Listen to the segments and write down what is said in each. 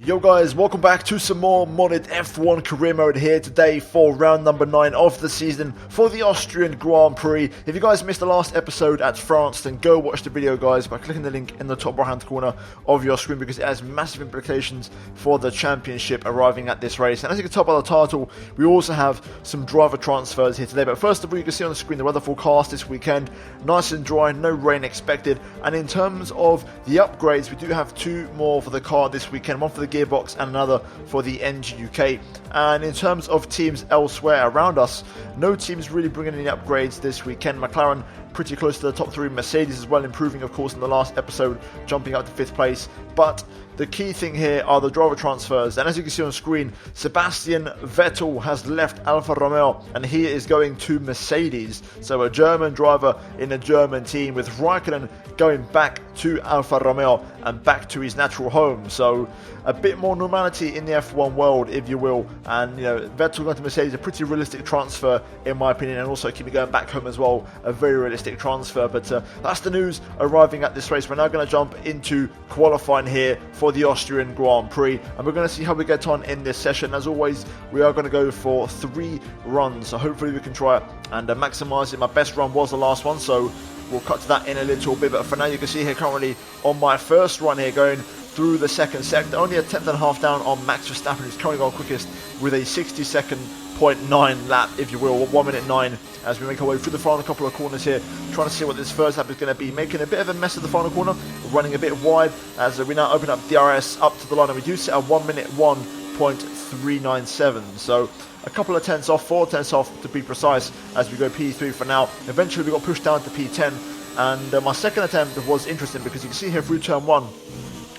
Yo guys, welcome back to some more modded F1 career mode here today for round number 9 of the season for the Austrian Grand Prix. If you guys missed the last episode at France, then go watch the video guys by clicking the link in the top right hand corner of your screen because it has massive implications for the championship arriving at this race. And as you can tell by the title, we also have some driver transfers here today. But first of all, you can see on the screen the weather forecast this weekend. Nice and dry, no rain expected. And in terms of the upgrades, we do have 2 more for the car this weekend, one for the gearbox and another for the engine UK. And in terms of teams elsewhere around us, no teams really bringing any upgrades this weekend. McLaren pretty close to the top 3, Mercedes as well, improving of course in the last episode, jumping up to 5th place. But the key thing here are the driver transfers, and as you can see on screen, Sebastian Vettel has left Alfa Romeo and he is going to Mercedes. So a German driver in a German team, with Raikkonen going back to Alfa Romeo and back to his natural home. So a bit more normality in the F1 world, if you will. And you know, Vettel going to Mercedes, a pretty realistic transfer in my opinion, and also keep me going back home as well, a very realistic transfer. But that's the news arriving at this race. We're now going to jump into qualifying here for the Austrian Grand Prix, and we're going to see how we get on in this session. As always, we are going to go for 3 runs, so hopefully we can try it and maximise it. My best run was the last one, so we'll cut to that in a little bit. But for now, you can see here currently on my first run here, going through the second sector, only a 10th and a half down on Max Verstappen, who's currently gone quickest with a 60.9 lap, if you will, 1 minute 9, as we make our way through the final couple of corners here, trying to see what this first lap is going to be, making a bit of a mess of the final corner, running a bit wide as we now open up DRS up to the line, and we do set a 1 minute 1.397, so a couple of tenths off, 4 tenths off to be precise, as we go P3 for now. Eventually we got pushed down to P10, and my second attempt was interesting because you can see here through turn 1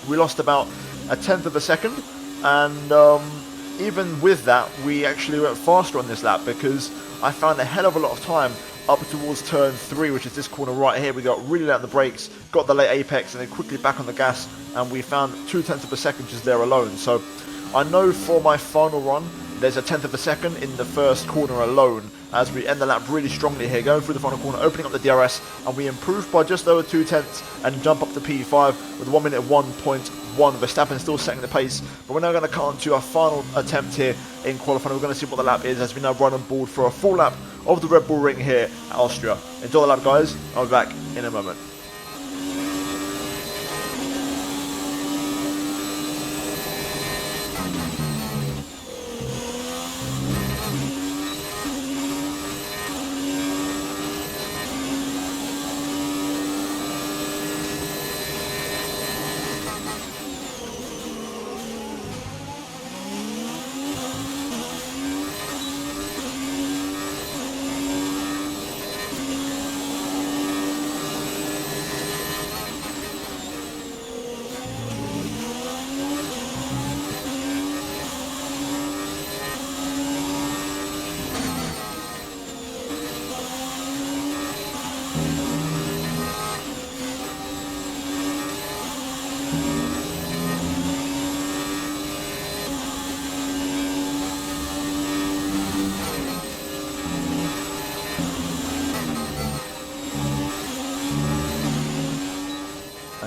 we lost about a tenth of a second, and even with that we actually went faster on this lap because I found a hell of a lot of time up towards turn 3, which is this corner right here. We got really late on the brakes, got the late apex, and then quickly back on the gas, and we found 2 tenths of a second just there alone. So I know for my final run there's a tenth of a second in the first corner alone, as we end the lap really strongly here, going through the final corner, opening up the DRS, and we improve by just over 2 tenths and jump up to P5 with 1 minute 1.1. Verstappen still setting the pace, but we're now going to cut on to our final attempt here in qualifying. We're going to see what the lap is as we now run on board for a full lap of the Red Bull Ring here at Austria. Enjoy the lap guys, I'll be back in a moment.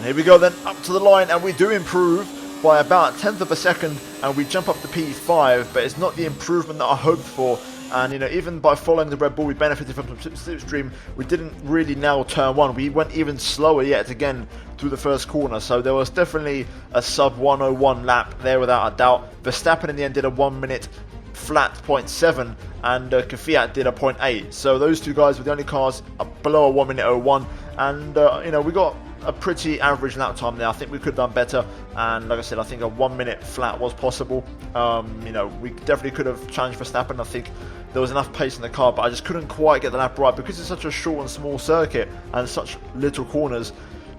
Here we go then, up to the line, and we do improve by about a tenth of a second, and we jump up to P5, but it's not the improvement that I hoped for. And you know, even by following the Red Bull, we benefited from some slipstream. We didn't really nail turn 1. We went even slower yet again through the first corner, so there was definitely a sub 101 lap there without a doubt. Verstappen in the end did a 1 minute flat 0.7, and Kvyat did a 0.8. So those 2 guys were the only cars below a 1 minute 01, and you know, we got a pretty average lap time there. I think we could have done better, and like I said, I think a 1 minute flat was possible. You know, we definitely could have challenged Verstappen. I think there was enough pace in the car, but I just couldn't quite get the lap right because it's such a short and small circuit and such little corners.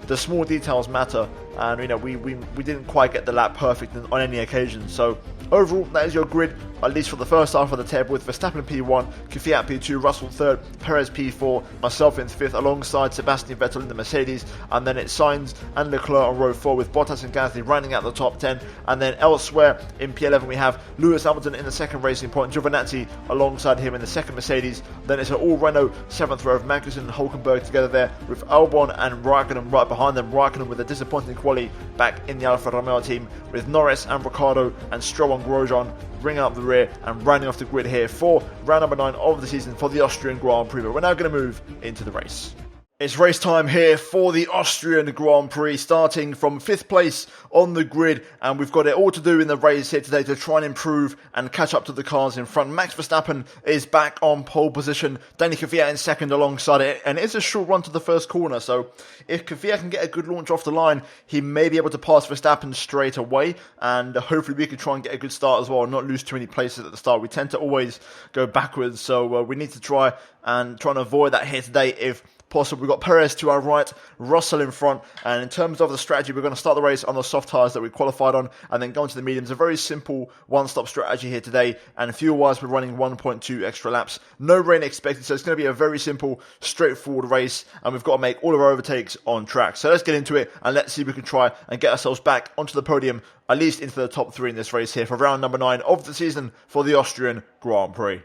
The small details matter, and you know, we didn't quite get the lap perfect on any occasion. So overall, that is your grid, at least for the first half of the table, with Verstappen P1, Kvyat P2, Russell 3rd, Perez P4, myself in 5th, alongside Sebastian Vettel in the Mercedes, and then it's Sainz and Leclerc on row 4, with Bottas and Gasly rounding out the top 10, and then elsewhere in P11 we have Lewis Hamilton in the second Racing Point, Giovinazzi alongside him in the second Mercedes. Then it's an all-Renault 7th row of Magnussen and Hulkenberg together there, with Albon and Raikkonen right behind them. Raikkonen with a disappointing quali back in the Alfa Romeo team, with Norris and Ricciardo and Stroll and Grosjean bringing up the rear and rounding off the grid here for round number 9 of the season for the Austrian Grand Prix. But we're now going to move into the race. It's race time here for the Austrian Grand Prix, starting from 5th place on the grid, and we've got it all to do in the race here today to try and improve and catch up to the cars in front. Max Verstappen is back on pole position, Danny Kvyat in second alongside it, and it's a short run to the first corner, so if Kvyat can get a good launch off the line, he may be able to pass Verstappen straight away, and hopefully we can try and get a good start as well and not lose too many places at the start. We tend to always go backwards, so we need to try and avoid that here today if possible. We've got Perez to our right, Russell in front, and in terms of the strategy, we're going to start the race on the soft tyres that we qualified on and then go into the mediums. A very simple one-stop strategy here today, and fuel-wise we're running 1.2 extra laps. No rain expected, so it's going to be a very simple, straightforward race, and we've got to make all of our overtakes on track. So let's get into it and let's see if we can try and get ourselves back onto the podium, at least into the top 3 in this race here for round number 9 of the season for the Austrian Grand Prix.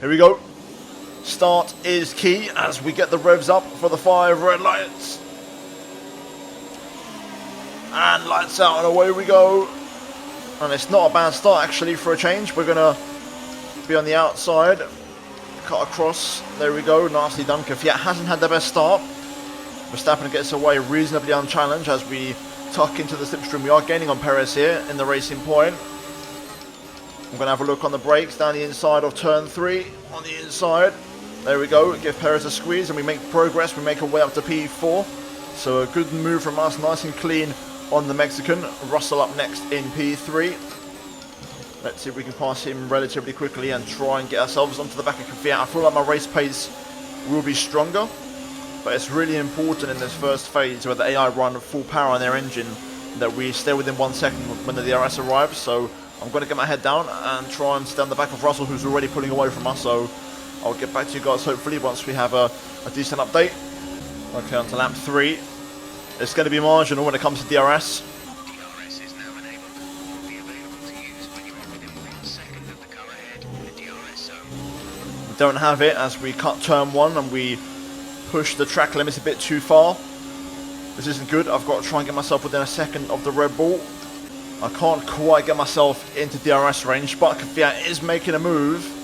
Here we go. Start is key as we get the revs up for the 5 red lights. And lights out and away we go. And it's not a bad start actually for a change. We're going to be on the outside. Cut across. There we go. Nicely done. Kvyat hasn't had the best start. Verstappen gets away reasonably unchallenged as we tuck into the slipstream. We are gaining on Perez here in the racing point. I'm going to have a look on the brakes down the inside of turn 3. On the inside. There we go, give Perez a squeeze and we make progress, we make our way up to P4. So a good move from us, nice and clean on the Mexican. Russell up next in P3. Let's see if we can pass him relatively quickly and try and get ourselves onto the back of Kvyat. I feel like my race pace will be stronger, but it's really important in this first phase where the AI run full power on their engine that we stay within 1 second when the DRS arrives. So I'm going to get my head down and try and stay on the back of Russell, who's already pulling away from us. So I'll get back to you guys hopefully once we have a decent update. Okay, on to lap 3. It's going to be marginal when it comes to DRS. DRS is now enabled. Will be available to use when you're within 1 second of the car ahead in the DRS zone. We don't have it as we cut turn 1 and we push the track limits a bit too far. This isn't good. I've got to try and get myself within a second of the Red Bull. I can't quite get myself into DRS range, but Kvyat is making a move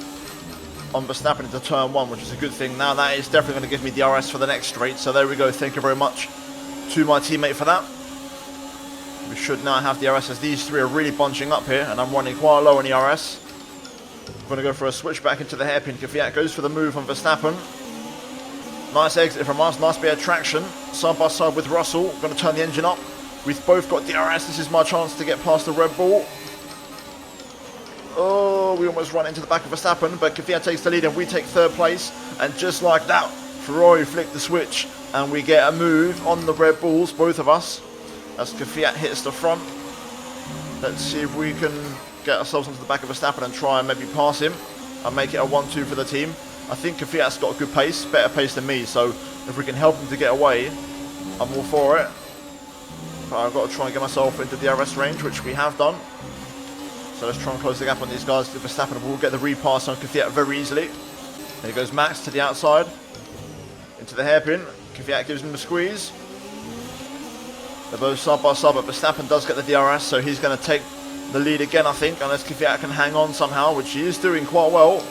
on Verstappen into turn 1, which is a good thing. Now that is definitely going to give me DRS for the next straight, so there we go. Thank you very much to my teammate for that. We should now have DRS as these 3 are really bunching up here, and I'm running quite low on ERS. I'm going to go for a switch back into the hairpin. Kvyat goes for the move on Verstappen. Nice exit from us, nice bit of traction. Side by side with Russell, going to turn the engine up. We've both got DRS, this is my chance to get past the Red Bull. Oh, we almost run into the back of Verstappen, but Kvyat takes the lead and we take 3rd place. And just like that, Ferrari flick the switch and we get a move on the Red Bulls, both of us, as Kvyat hits the front. Let's see if we can get ourselves onto the back of Verstappen and try and maybe pass him and make it a 1-2 for the team. I think Kvyat's got a good pace, better pace than me, so if we can help him to get away, I'm all for it. But I've got to try and get myself into DRS range, which we have done. So let's try and close the gap on these guys. Verstappen will get the repass on Kvyat very easily. There goes Max to the outside. Into the hairpin. Kvyat gives him a squeeze. They're both side by side, but Verstappen does get the DRS, so he's going to take the lead again, I think, unless Kvyat can hang on somehow, which he is doing quite well.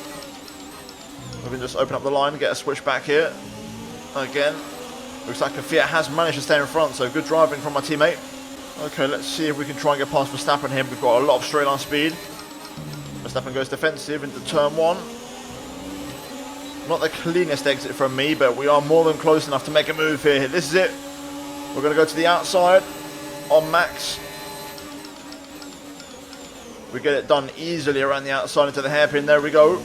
We can just open up the line and get a switch back here. Again. Looks like Kvyat has managed to stay in front, so good driving from my teammate. Okay, let's see if we can try and get past Verstappen here. We've got a lot of straight line speed. Verstappen goes defensive into turn 1. Not the cleanest exit from me, but we are more than close enough to make a move here. This is it. We're going to go to the outside on Max. We get it done easily around the outside into the hairpin. There we go.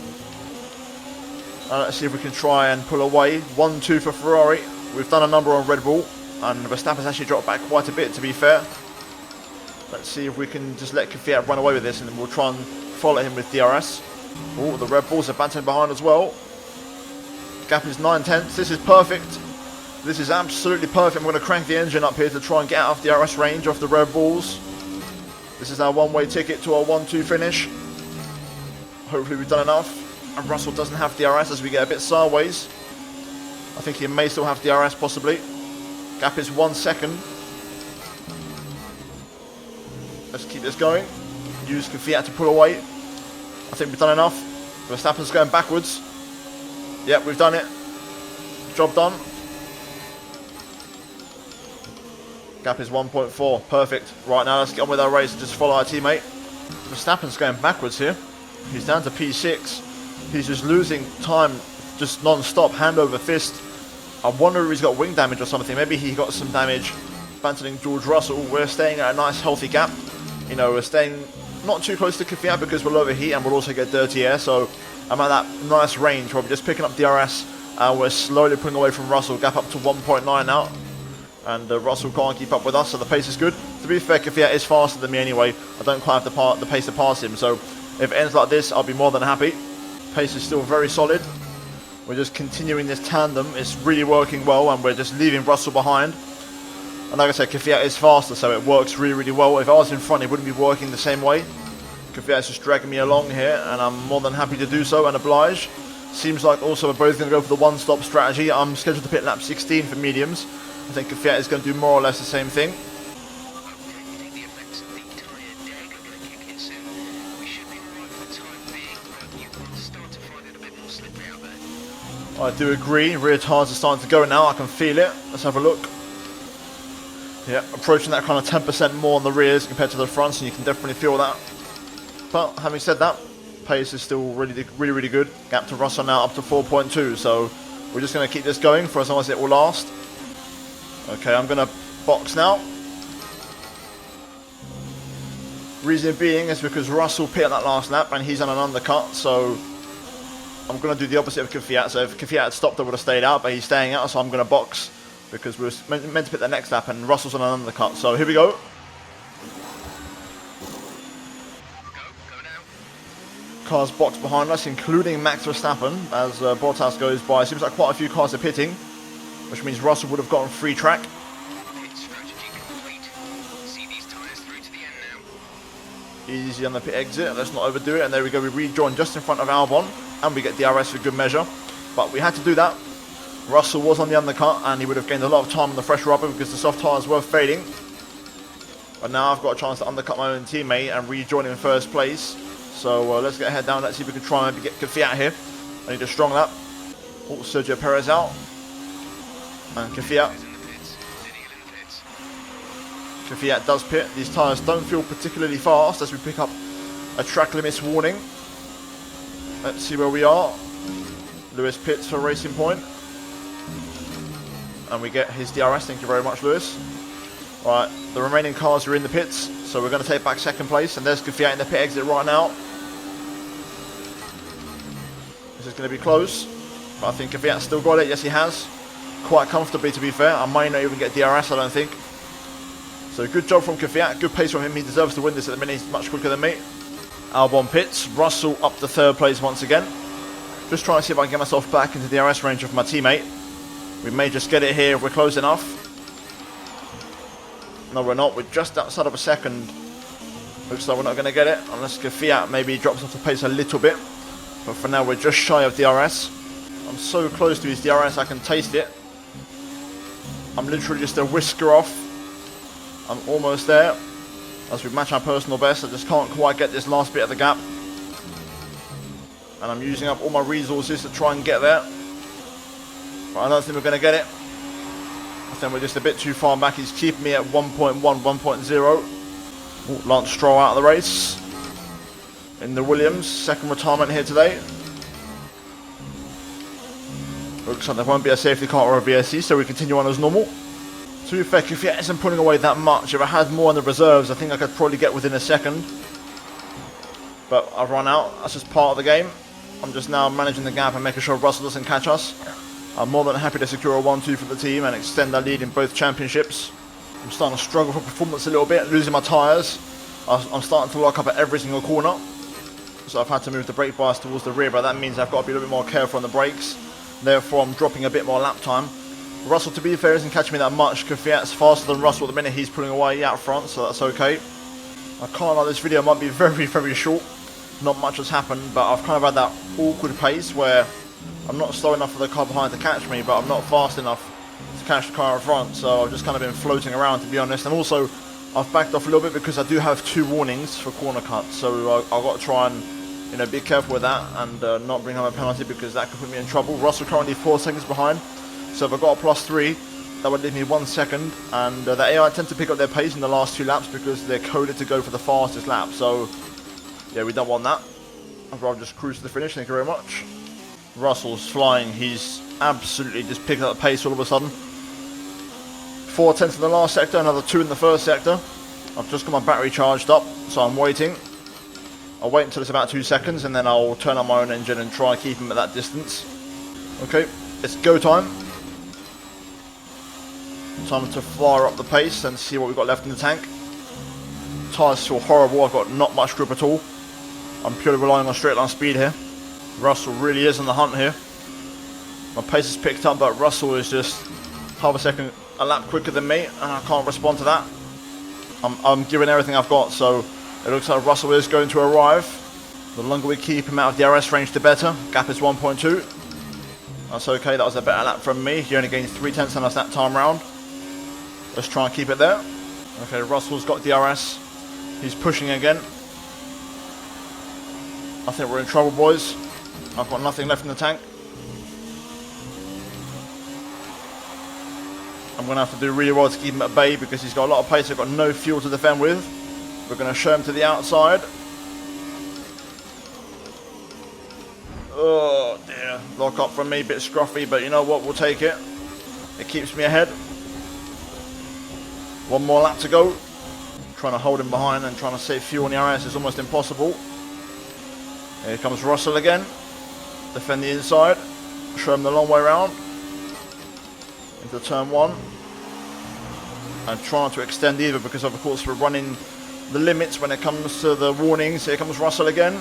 Let's see if we can try and pull away. 1-2 for Ferrari. We've done a number on Red Bull, and Verstappen's actually dropped back quite a bit, to be fair. Let's see if we can just let Kvyat run away with this, and then we'll try and follow him with DRS. Oh, the Red Bulls are bantering behind as well. Gap is 9/10. This is perfect. This is absolutely perfect. I'm going to crank the engine up here to try and get out of DRS range off the Red Bulls. This is our one-way ticket to our 1-2 finish. Hopefully we've done enough. And Russell doesn't have DRS as we get a bit sideways. I think he may still have DRS possibly. Gap is 1 second. Let's keep this going. Use Kvyat to pull away. I think we've done enough. Verstappen's going backwards. Yep, we've done it. Job done. Gap is 1.4. Perfect. Right, now let's get on with our race and just follow our teammate. Verstappen's going backwards here. He's down to P6. He's just losing time, just non-stop, hand over fist. I wonder if he's got wing damage or something. Maybe he got some damage battling George Russell. We're staying at a nice healthy gap. You know, we're staying not too close to Kvyat because we'll overheat and we'll also get dirty air. So I'm at that nice range where we're just picking up DRS and we're slowly pulling away from Russell. Gap up to 1.9 now. And Russell can't keep up with us, so the pace is good. To be fair, Kvyat is faster than me anyway. I don't quite have the pace to pass him, so if it ends like this, I'll be more than happy. Pace is still very solid. We're just continuing this tandem. It's really working well, and we're just leaving Russell behind. And like I said, Kvyat is faster, so it works really, really well. If I was in front, it wouldn't be working the same way. Kvyat is just dragging me along here, and I'm more than happy to do so and oblige. Seems like also we're both going to go for the one-stop strategy. I'm scheduled to pit lap 16 for mediums. I think Kvyat is going to do more or less the same thing. I do agree. Rear tyres are starting to go now. I can feel it. Let's have a look. Yeah, approaching that kind of 10% more on the rears compared to the fronts, and you can definitely feel that. But having said that, pace is still really good. Gap to Russell now up to 4.2. So we're just going to keep this going for as long as it will last. Okay, I'm going to box now. Reason being is because Russell pit on that last lap and he's on an undercut, so I'm going to do the opposite of Kvyat. So if Kvyat had stopped, I would have stayed out, but he's staying out, so I'm going to box because we were meant to pit the next lap and Russell's on an undercut. So here we go. Cars box behind us, including Max Verstappen as Bottas goes by. It seems like quite a few cars are pitting, which means Russell would have gotten free track. Pit strategy complete. See these tyres through to the end now. Easy on the pit exit, let's not overdo it, and there we go, we rejoin just in front of Albon, and we get DRS for good measure. But we had to do that. Russell was on the undercut, and he would have gained a lot of time on the fresh rubber because the soft tyres were fading. But now I've got a chance to undercut my own teammate and rejoin in first place. So let's get head down, let's see if we can try and get Kvyat here. I need a strong lap. Oh, Sergio Perez out. And Kvyat does pit. These tyres don't feel particularly fast as we pick up a track limits warning. Let's see where we are. Lewis pits for Racing Point. And we get his DRS, thank you very much, Lewis. Right, the remaining cars are in the pits, so we're going to take back second place. And there's Kvyat in the pit exit right now. This is going to be close, but I think Kvyat's still got it. Yes, he has. Quite comfortably, to be fair. I might not even get DRS, I don't think. So good job from Kvyat, good pace from him. He deserves to win this at the minute. He's much quicker than me. Albon pits. Russell up to third place once again. Just trying to see if I can get myself back into the DRS range of my teammate. We may just get it here if we're close enough. No, we're not. We're just outside of a second. Looks like we're not going to get it unless Kvyat maybe drops off the pace a little bit. But for now, we're just shy of DRS. I'm so close to his DRS, I can taste it. I'm literally just a whisker off. I'm almost there. As we match our personal best, I just can't quite get this last bit of the gap. And I'm using up all my resources to try and get there. But I don't think we're going to get it. I think we're just a bit too far back. He's keeping me at 1.1, 1.0. Lance Stroll out of the race. In the Williams, second retirement here today. Looks like there won't be a safety car or a VSC, so we continue on as normal. To be fair, Kvyat isn't pulling away that much. If I had more in the reserves, I think I could probably get within a second. But I've run out. That's just part of the game. I'm just now managing the gap and making sure Russell doesn't catch us. I'm more than happy to secure a 1-2 for the team and extend our lead in both championships. I'm starting to struggle for performance a little bit, losing my tyres. I'm starting to lock up at every single corner. So I've had to move the brake bias towards the rear, but that means I've got to be a little bit more careful on the brakes. Therefore, I'm dropping a bit more lap time. Russell, to be fair, isn't catching me that much. Kvyat's faster than Russell at the minute. He's pulling away out front, so that's okay. I can't lie, this video might be very, very short. Not much has happened, but I've kind of had that awkward pace where I'm not slow enough for the car behind to catch me, but I'm not fast enough to catch the car in front. So I've just kind of been floating around, to be honest. And also, I've backed off a little bit because I do have 2 warnings for corner cuts, so I've got to try and be careful with that and not bring home a penalty, because that could put me in trouble. Russell currently 4 seconds behind, so if I got a +3, that would leave me 1 second, and the AI tend to pick up their pace in the last 2 laps because they're coded to go for the fastest lap, so yeah, we don't want that. I'd rather just cruise to the finish. Thank you very much. Russell's flying. He's absolutely just picking up the pace all of a sudden. 4 tenths in the last sector, another 2 in the first sector. I've just got my battery charged up, so I'm waiting. I'll wait until it's about 2 seconds, and then I'll turn on my own engine and try and keep him at that distance. Okay, it's go time. Time to fire up the pace and see what we've got left in the tank. Tyres feel horrible. I've got not much grip at all. I'm purely relying on straight line speed here. Russell really is on the hunt here. My pace is picked up, but Russell is just half a second a lap quicker than me, and I can't respond to that. I'm giving everything I've got, so it looks like Russell is going to arrive. The longer we keep him out of the DRS range, the better. Gap is 1.2. That's okay, that was a better lap from me. He only gained 3 tenths on us that time round. Let's try and keep it there. Okay, Russell's got DRS. He's pushing again. I think we're in trouble, boys. I've got nothing left in the tank. I'm going to have to do really well to keep him at bay because he's got a lot of pace. I've got no fuel to defend with. We're going to show him to the outside. Oh dear. Lock up from me, bit scruffy, but you know what? We'll take it. It keeps me ahead. 1 more lap to go. Trying to hold him behind and trying to save fuel on the RS is almost impossible. Here comes Russell again. Defend the inside. Show him the long way around. Into turn 1. And trying to extend either because of course we're running the limits when it comes to the warnings. Here comes Russell again.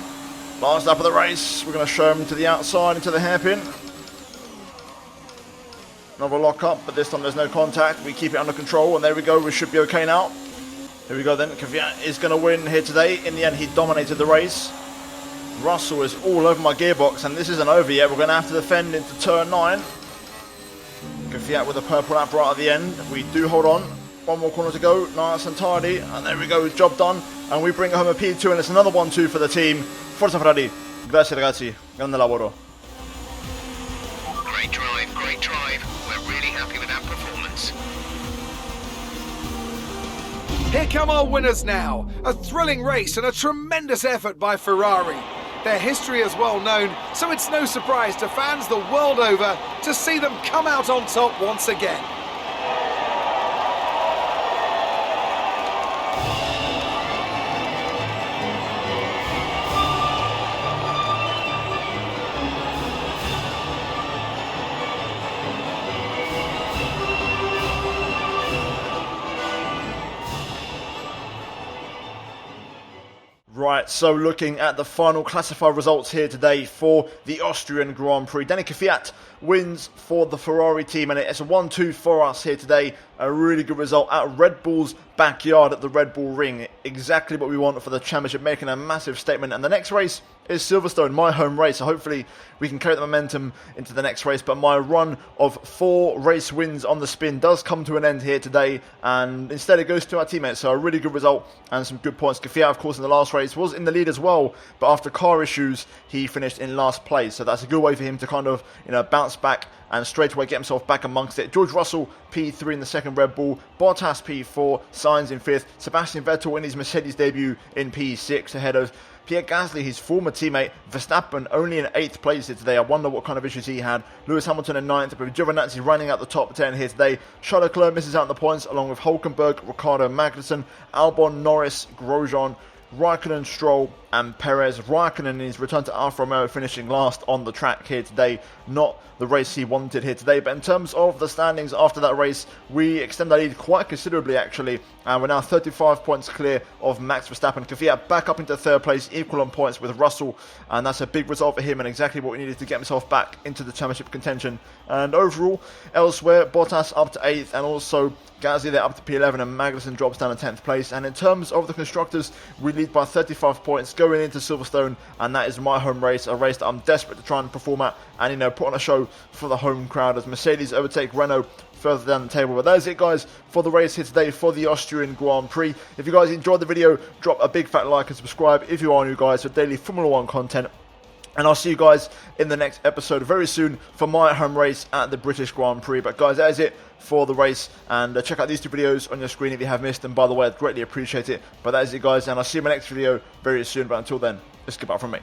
Last lap of the race. We're going to show him to the outside, into the hairpin. Another lock up, but this time there's no contact. We keep it under control, and there we go. We should be okay now. Here we go then. Kvyat is going to win here today. In the end, he dominated the race. Russell is all over my gearbox, and this isn't over yet. We're going to have to defend into turn 9. Kvyat with a purple lap right at the end. We do hold on. 1 more corner to go. Nice and tidy. And there we go. Job done. And we bring home a P2, and it's another 1-2 for the team. Forza Ferrari. Grazie ragazzi. Grande lavoro. Great drive, great drive. We're really happy with that performance. Here come our winners now. A thrilling race and a tremendous effort by Ferrari. Their history is well known, so it's no surprise to fans the world over to see them come out on top once again. Right, so looking at the final classified results here today for the Austrian Grand Prix. Danny Kvyat wins for the Ferrari team, and it's a 1-2 for us here today. A really good result at Red Bull's backyard at the Red Bull Ring. Exactly what we want for the championship, making a massive statement. And the next race is Silverstone, my home race. So hopefully we can carry the momentum into the next race. But my run of 4 race wins on the spin does come to an end here today. And instead it goes to our teammates. So a really good result and some good points. Kvyat, of course, in the last race was in the lead as well. But after car issues, he finished in last place. So that's a good way for him to kind of, bounce back and straight away get himself back amongst it. George Russell, P3 in the second Red Bull. Bottas, P4. Sainz in 5th. Sebastian Vettel in his Mercedes debut in P6 ahead of Pierre Gasly, his former teammate. Verstappen only in 8th place here today. I wonder what kind of issues he had. Lewis Hamilton in 9th, but Giovinazzi running out the top 10 here today. Charles Leclerc misses out on the points along with Hulkenberg, Ricciardo, Magnussen, Albon, Norris, Grosjean, Raikkonen, Stroll and Perez. Raikkonen in his return to Alfa Romeo finishing last on the track here today. Not the race he wanted here today. But in terms of the standings after that race, we extend our lead quite considerably actually. And we're now 35 points clear of Max Verstappen. Kvyat back up into 3rd place, equal on points with Russell. And that's a big result for him and exactly what we needed to get himself back into the championship contention. And overall, elsewhere, Bottas up to 8th and also Gasly there up to P11 and Magnussen drops down to 10th place. And in terms of the constructors, we lead by 35 points going into Silverstone, and that is my home race, a race that I'm desperate to try and perform at and, you know, put on a show for the home crowd as Mercedes overtake Renault further down the table. But that is it, guys, for the race here today for the Austrian Grand Prix. If you guys enjoyed the video, drop a big fat like and subscribe if you are new, guys, for daily Formula 1 content. And I'll see you guys in the next episode very soon for my home race at the British Grand Prix. But guys, that is it for the race. And check out these 2 videos on your screen if you have missed them. By the way, I'd greatly appreciate it. But that is it, guys. And I'll see you in my next video very soon. But until then, it's goodbye from me.